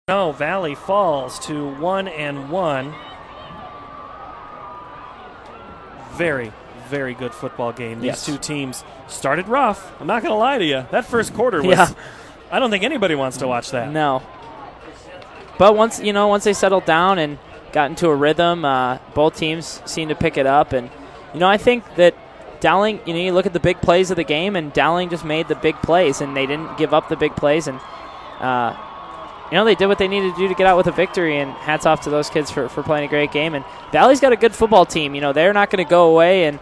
No, Valley falls to 1-1. Very, very good football game. These two teams started rough. I'm not going to lie to you. That first quarter was, I don't think anybody wants to watch that. No. But once they settled down and got into a rhythm, both teams seemed to pick it up. And, I think that Dowling, you look at the big plays of the game, and Dowling just made the big plays, and they didn't give up the big plays. And, they did what they needed to do to get out with a victory, and hats off to those kids for playing a great game. And Valley's got a good football team. They're not going to go away, and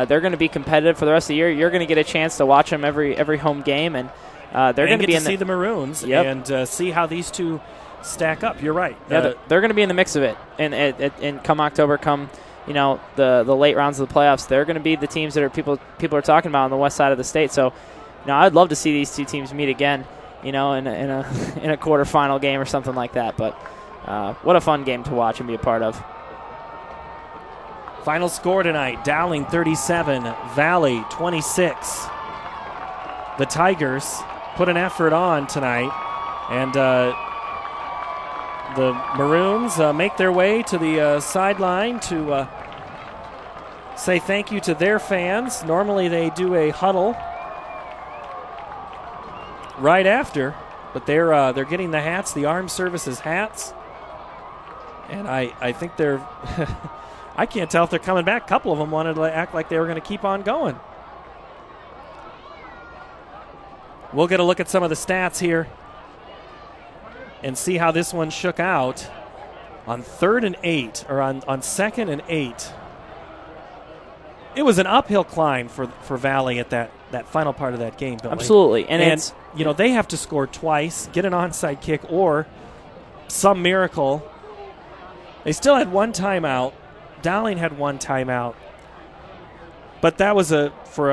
they're going to be competitive for the rest of the year. You're going to get a chance to watch them every home game, and they're going to be see the Maroons and see how these two stack up. You're right. Yeah, they're going to be in the mix of it, and come October, the late rounds of the playoffs, they're going to be the teams that people are talking about on the west side of the state. So, I'd love to see these two teams meet again, in a quarterfinal game or something like that. But what a fun game to watch and be a part of. Final score tonight: Dowling 37, Valley 26. The Tigers put an effort on tonight, and the Maroons make their way to the sideline to say thank you to their fans. Normally they do a huddle right after, but they're getting the hats, the Armed Services hats, and I think they're I can't tell if they're coming back. A couple of them wanted to act like they were going to keep on going. We'll get a look at some of the stats here and see how this one shook out on 3rd and 8, or on 2nd and 8. It was an uphill climb for Valley at that final part of that game. Absolutely. And they have to score twice, get an onside kick, or some miracle. They still had one timeout. Dowling had one timeout. But that was for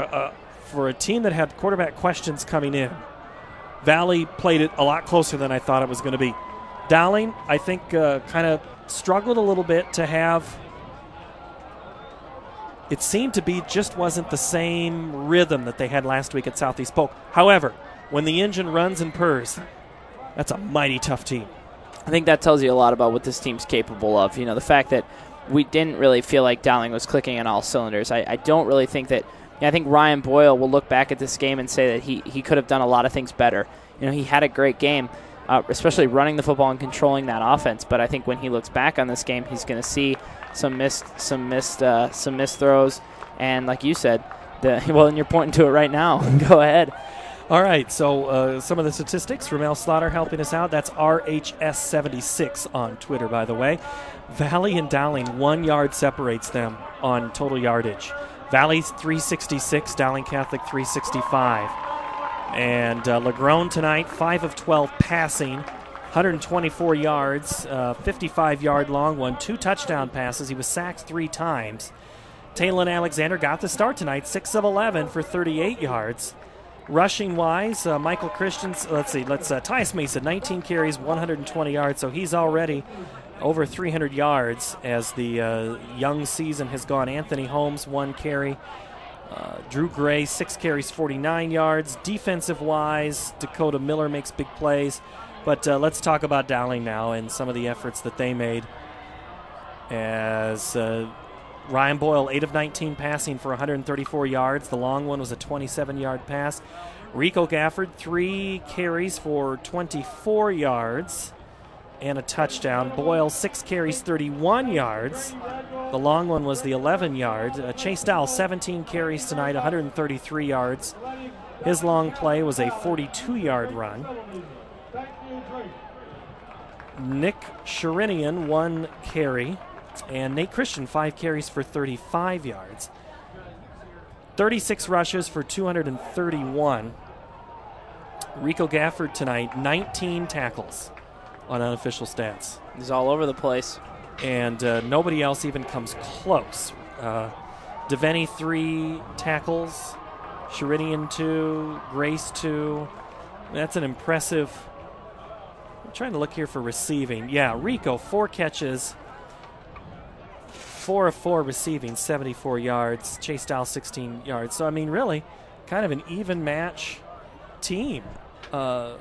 a team that had quarterback questions coming in. Valley played it a lot closer than I thought it was going to be. Dowling, I think, kind of struggled a little bit to have. It seemed to be just wasn't the same rhythm that they had last week at Southeast Polk. However, when the engine runs and purrs, that's a mighty tough team. I think that tells you a lot about what this team's capable of. The fact that we didn't really feel like Dowling was clicking on all cylinders. I don't really think that. I think Ryan Boyle will look back at this game and say that he could have done a lot of things better. He had a great game, especially running the football and controlling that offense. But I think when he looks back on this game, he's going to see some missed throws, and like you said, and you're pointing to it right now. Go ahead. All right, so some of the statistics. Ramel Slaughter helping us out. That's RHS76 on Twitter, by the way. Valley and Dowling, 1 yard separates them on total yardage. Valley's 366, Dowling Catholic 365. And Lagrone tonight, 5 of 12 passing, 124 yards, 55-yard long one, 2 touchdown passes. He was sacked 3 times. Taylor Alexander got the start tonight, 6 of 11 for 38 yards. Rushing-wise, Michael Christians, Tyus Mason, 19 carries, 120 yards, so he's already over 300 yards as the young season has gone. Anthony Holmes, 1 carry. Drew Gray, 6 carries, 49 yards. Defensive-wise, Dakota Miller makes big plays. But let's talk about Dowling now and some of the efforts that they made. As Ryan Boyle, 8 of 19 passing for 134 yards. The long one was a 27-yard pass. Rico Gafford, 3 carries for 24 yards and a touchdown. Boyle, 6 carries, 31 yards. The long one was the 11-yard. Chase Dowell, 17 carries tonight, 133 yards. His long play was a 42-yard run. Nick Sherinian, 1 carry. And Nate Christian, 5 carries for 35 yards. 36 rushes for 231. Rico Gafford tonight, 19 tackles on unofficial stats. He's all over the place. And nobody else even comes close. Devaney, 3 tackles. Sherinian, 2. Grace, 2. That's an impressive. I'm trying to look here for receiving. Yeah, Rico, 4 catches. 4 of 4 receiving, 74 yards. Chase Dowell, 16 yards. So, really, kind of an even match team. But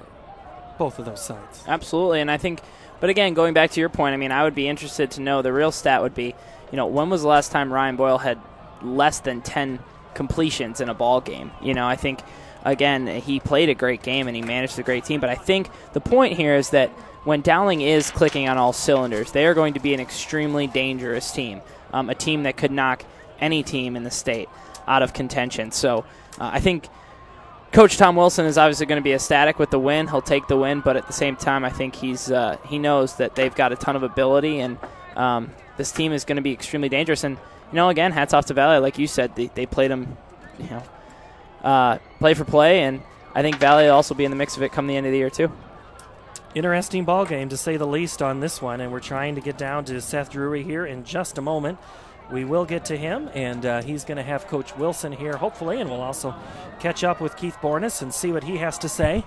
both of those sides. Absolutely, and I think, but again, going back to your point, I mean, I would be interested to know, the real stat would be, when was the last time Ryan Boyle had less than 10 completions in a ball game? I think, again, he played a great game and he managed a great team, but I think the point here is that when Dowling is clicking on all cylinders, they are going to be an extremely dangerous team, a team that could knock any team in the state out of contention. So I think Coach Tom Wilson is obviously going to be ecstatic with the win. He'll take the win, but at the same time, I think he knows that they've got a ton of ability, and this team is going to be extremely dangerous. And, again, hats off to Valley. Like you said, they played them, play for play, and I think Valley will also be in the mix of it come the end of the year too. Interesting ball game, to say the least, on this one, and we're trying to get down to Seth Drury here in just a moment. We will get to him, and he's going to have Coach Wilson here, hopefully, and we'll also catch up with Keith Bornes and see what he has to say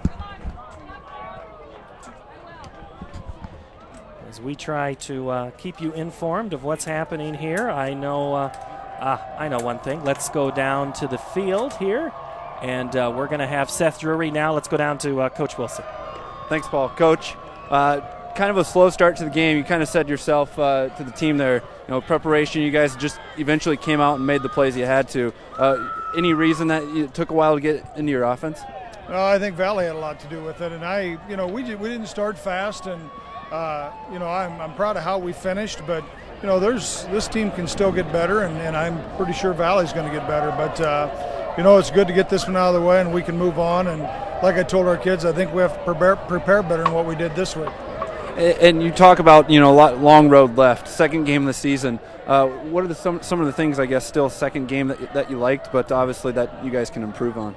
as we try to keep you informed of what's happening here. I know one thing. Let's go down to the field here, and we're going to have Seth Drury now. Let's go down to Coach Wilson. Thanks, Paul. Coach, kind of a slow start to the game. You kind of said yourself to the team there, preparation, you guys just eventually came out and made the plays you had to. Any reason that it took a while to get into your offense? I think Valley had a lot to do with it, and we didn't start fast, and I'm proud of how we finished, but this team can still get better, and I'm pretty sure Valley's going to get better, but it's good to get this one out of the way and we can move on. And like I told our kids, I think we have to prepare better than what we did this week. And you talk about long road left, second game of the season. What are some of the things, I guess, still second game that you liked, but obviously that you guys can improve on?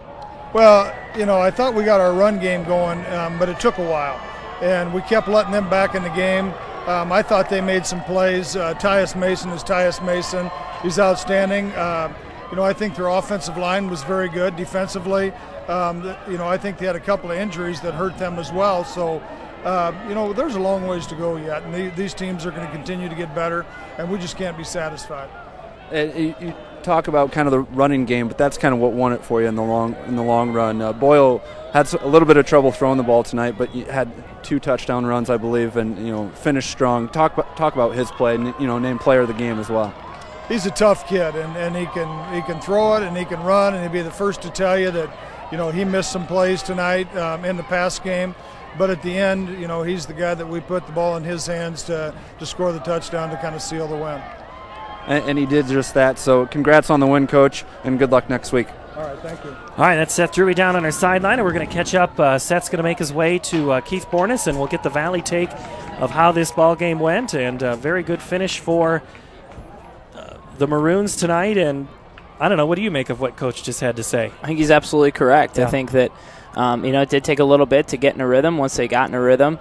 Well, I thought we got our run game going, but it took a while, and we kept letting them back in the game. I thought they made some plays. Tyus Mason is Tyus Mason. He's outstanding. I think their offensive line was very good defensively. I think they had a couple of injuries that hurt them as well. So, there's a long ways to go yet, and these teams are going to continue to get better, and we just can't be satisfied. You talk about kind of the running game, but that's kind of what won it for you in the long run. Boyle had a little bit of trouble throwing the ball tonight, but you had 2 touchdown runs, I believe, and finished strong. Talk about his play, and named player of the game as well. He's a tough kid, and he can throw it and he can run, and he'd be the first to tell you that he missed some plays tonight in the pass game. But at the end, he's the guy that we put the ball in his hands to score the touchdown to kind of seal the win. And he did just that. So congrats on the win, Coach, and good luck next week. All right, thank you. All right, that's Seth Drury down on our sideline, and we're going to catch up. Seth's going to make his way to Keith Bornes, and we'll get the Valley take of how this ball game went. And a very good finish for the Maroons tonight. And I don't know, what do you make of what Coach just had to say? I think he's absolutely correct. Yeah. I think that it did take a little bit to get in a rhythm. Once they got in a rhythm,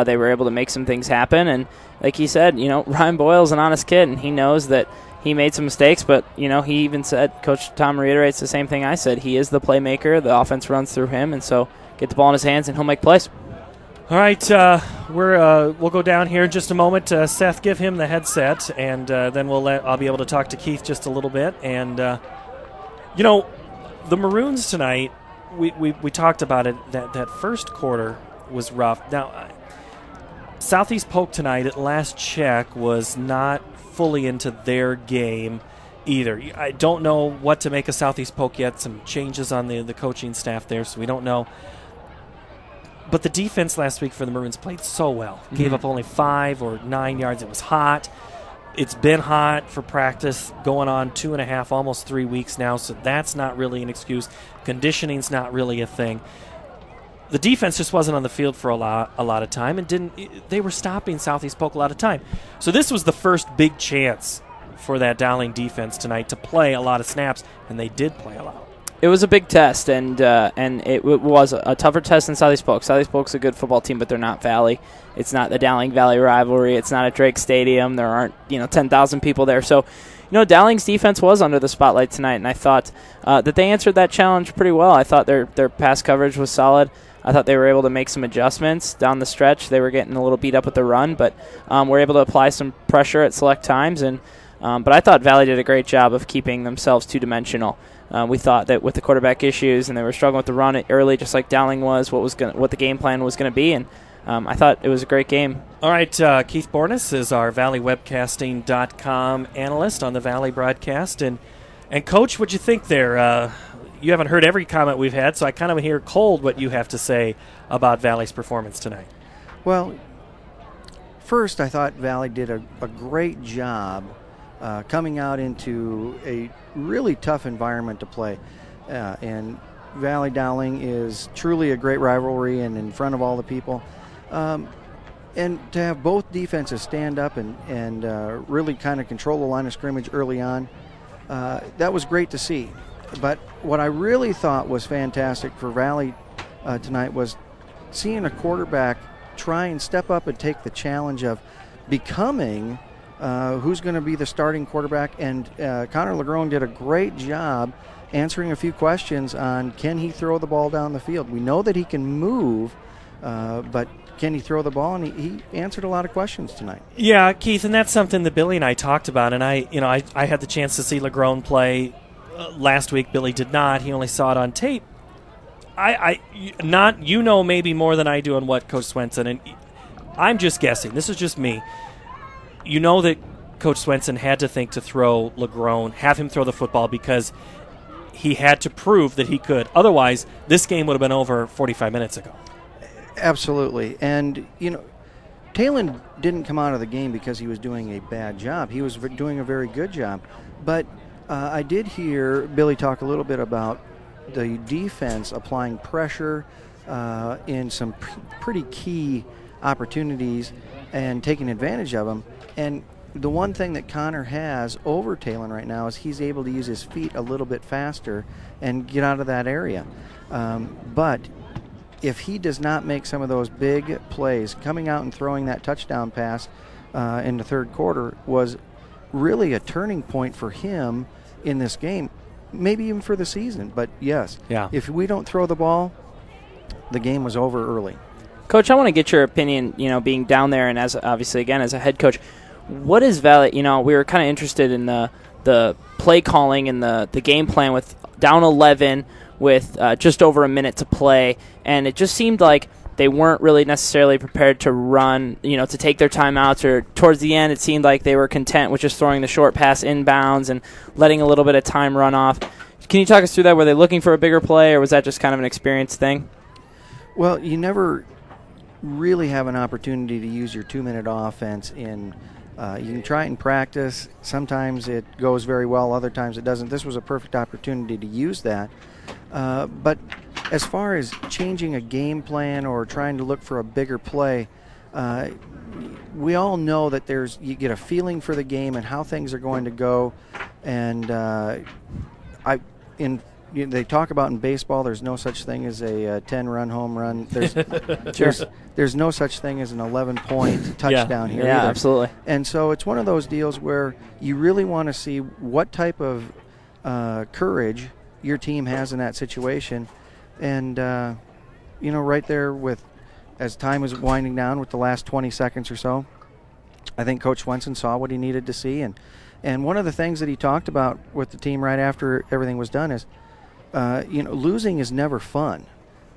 they were able to make some things happen. And like he said, Ryan Boyle's an honest kid, and he knows that he made some mistakes. But, he even said, Coach Tom reiterates the same thing I said. He is the playmaker. The offense runs through him. And so get the ball in his hands, and he'll make plays. All right, we'll go down here in just a moment. Seth, give him the headset, and then I'll be able to talk to Keith just a little bit. And, the Maroons tonight, we talked about it, that first quarter was rough. Now, Southeast Polk tonight, at last check, was not fully into their game either. I don't know what to make of Southeast Polk yet. Some changes on the coaching staff there, so we don't know. But the defense last week for the Maroons played so well. Mm-hmm. Gave up only 5 or 9 yards. It was hot. It's been hot for practice, going on 2.5, almost 3 weeks now, so that's not really an excuse. Conditioning's not really a thing. The defense just wasn't on the field for a lot of time, and they were stopping Southeast Polk a lot of time. So this was the first big chance for that Dowling defense tonight to play a lot of snaps, and they did play a lot. It was a big test, and it was a tougher test than Southeast Polk. Southeast Polk's a good football team, but they're not Valley. It's not the Dowling Valley rivalry. It's not at Drake Stadium. There aren't 10,000 people there. So, Dowling's defense was under the spotlight tonight, and I thought that they answered that challenge pretty well. I thought their pass coverage was solid. I thought they were able to make some adjustments down the stretch. They were getting a little beat up with the run, but were able to apply some pressure at select times, and But I thought Valley did a great job of keeping themselves two-dimensional. We thought that with the quarterback issues and they were struggling with the run early, just like Dowling was, what the game plan was going to be, and I thought it was a great game. All right, Keith Bornas is our ValleyWebcasting.com analyst on the Valley broadcast. And Coach, what'd you think there? You haven't heard every comment we've had, so I kind of hear cold what you have to say about Valley's performance tonight. Well, first I thought Valley did a great job coming out into a really tough environment to play. And Valley Dowling is truly a great rivalry and in front of all the people. And to have both defenses stand up and really kind of control the line of scrimmage early on, that was great to see. But what I really thought was fantastic for Valley tonight was seeing a quarterback try and step up and take the challenge of becoming who's going to be the starting quarterback. And Connor LeGrone did a great job answering a few questions on can he throw the ball down the field. We know that he can move, but can he throw the ball? And he answered a lot of questions tonight. Yeah, Keith, and that's something that Billy and I talked about. And I had the chance to see LeGrone play last week. Billy did not. He only saw it on tape. Maybe more than I do on what Coach Swenson, and I'm just guessing. This is just me. You know that Coach Swenson had to think to throw LeGrone, have him throw the football because he had to prove that he could. Otherwise, this game would have been over 45 minutes ago. Absolutely. And, Talon didn't come out of the game because he was doing a bad job. He was doing a very good job. But I did hear Billy talk a little bit about the defense applying pressure in some pretty key opportunities and taking advantage of them. And the one thing that Connor has over Talon right now is he's able to use his feet a little bit faster and get out of that area. But if he does not make some of those big plays, coming out and throwing that touchdown pass in the third quarter was really a turning point for him in this game, maybe even for the season. But yes, if we don't throw the ball, the game was over early. Coach, I want to get your opinion, being down there and as obviously, again, as a head coach, what is Valley, we were kind of interested in the play calling and the game plan with down 11 with just over a minute to play, and it just seemed like they weren't really necessarily prepared to run, to take their timeouts, or towards the end it seemed like they were content with just throwing the short pass inbounds and letting a little bit of time run off. Can you talk us through that? Were they looking for a bigger play, or was that just kind of an experience thing? Well, you never really have an opportunity to use your 2-minute offense in you can try it in practice. Sometimes it goes very well, other times it doesn't. This was a perfect opportunity to use that. But as far as changing a game plan or trying to look for a bigger play, we all know that you get a feeling for the game and how things are going to go. And they talk about in baseball, there's no such thing as a 10-run home run. There's no such thing as an 11-point touchdown here Yeah, either. Absolutely. And so it's one of those deals where you really want to see what type of courage your team has in that situation. And, right there as time is winding down with the last 20 seconds or so, I think Coach Swenson saw what he needed to see. And one of the things that he talked about with the team right after everything was done is, losing is never fun.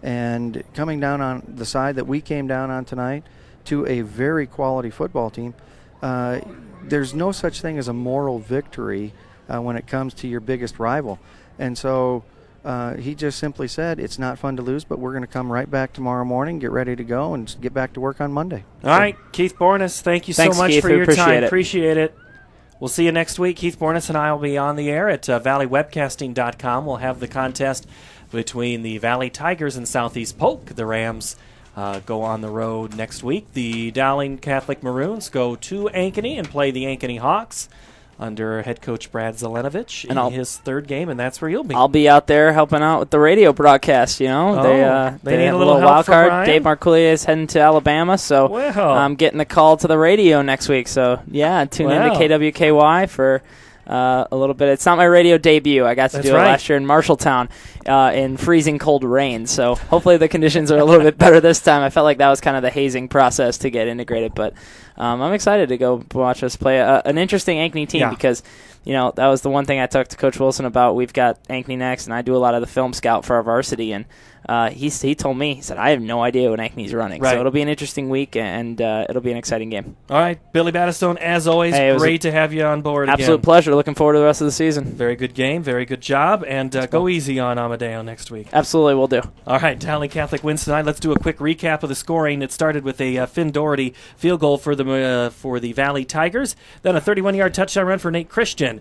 And coming down on the side that we came down on tonight to a very quality football team, there's no such thing as a moral victory when it comes to your biggest rival. And so he just simply said, it's not fun to lose, but we're going to come right back tomorrow morning, get ready to go, and get back to work on Monday. All right, Keith Bornas, thank you Thanks, so much Keith. for your time. Appreciate it. We'll see you next week. Keith Bornas and I will be on the air at ValleyWebcasting.com. We'll have the contest between the Valley Tigers and Southeast Polk. The Rams go on the road next week. The Dowling Catholic Maroons go to Ankeny and play the Ankeny Hawks under head coach Brad Zelenovich in his third game, and that's where you'll be. I'll be out there helping out with the radio broadcast, They need a have little help wild for card. Brian? Dave Marcoulier is heading to Alabama, so I'm getting the call to the radio next week. So, tune in to KWKY for a little bit. It's not my radio debut. I got to do it last year in Marshalltown in freezing cold rain. So hopefully the conditions are a little bit better this time. I felt like that was kind of the hazing process to get integrated. But I'm excited to go watch us play an interesting Ankeny team because, that was the one thing I talked to Coach Wilson about. We've got Ankeny next, and I do a lot of the film scout for our varsity. And he told me, he said, I have no idea what Ankeny's running. Right. So it'll be an interesting week, and it'll be an exciting game. All right, Billy Battistone, as always, great to have you on board again. Absolute pleasure. Looking forward to the rest of the season. Very good game, very good job, and go easy on Amadeo next week. Absolutely, we'll do. All right, Dowling Catholic wins tonight. Let's do a quick recap of the scoring. It started with a Finn Doherty field goal for the Valley Tigers, then a 31-yard touchdown run for Nate Christian.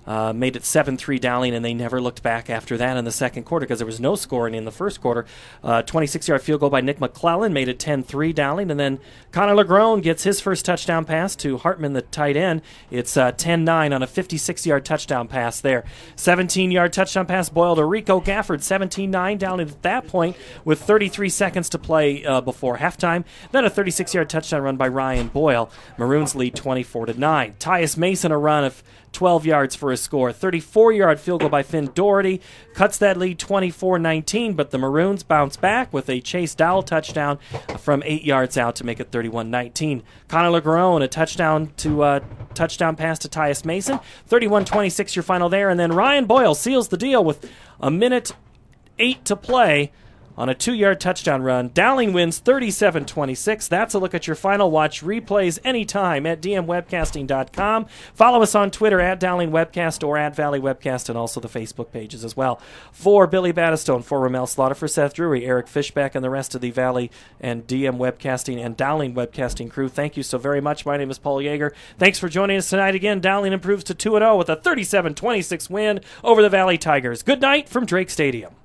Made it 7-3 Dowling, and they never looked back after that in the second quarter because there was no scoring in the first quarter. 26-yard field goal by Nick McClellan made it 10-3 Dowling, and then Connor LeGrone gets his first touchdown pass to Hartman, the tight end. It's 10-9 on a 56-yard touchdown pass there. 17-yard touchdown pass Boyle to Rico Gafford, 17-9 Dowling at that point with 33 seconds to play before halftime. Then a 36-yard touchdown run by Ryan Boyle. Maroons lead 24-9. Tyus Mason a run of 12 yards for a score. 34-yard field goal by Finn Doherty cuts that lead 24-19, but the Maroons bounce back with a Chase Dowell touchdown from 8 yards out to make it 31-19. Connor LeGrone, a touchdown pass to Tyus Mason. 31-26 your final there, and then Ryan Boyle seals the deal with a minute 8 to play on a 2-yard touchdown run. Dowling wins 37-26. That's a look at your final. Watch replays anytime at dmwebcasting.com. Follow us on Twitter at Dowling Webcast or at Valley Webcast, and also the Facebook pages as well. For Billy Battistone, for Ramel Slaughter, for Seth Drury, Eric Fishback, and the rest of the Valley and DM Webcasting and Dowling Webcasting crew, thank you so very much. My name is Paul Yeager. Thanks for joining us tonight again. Dowling improves to 2-0 with a 37-26 win over the Valley Tigers. Good night from Drake Stadium.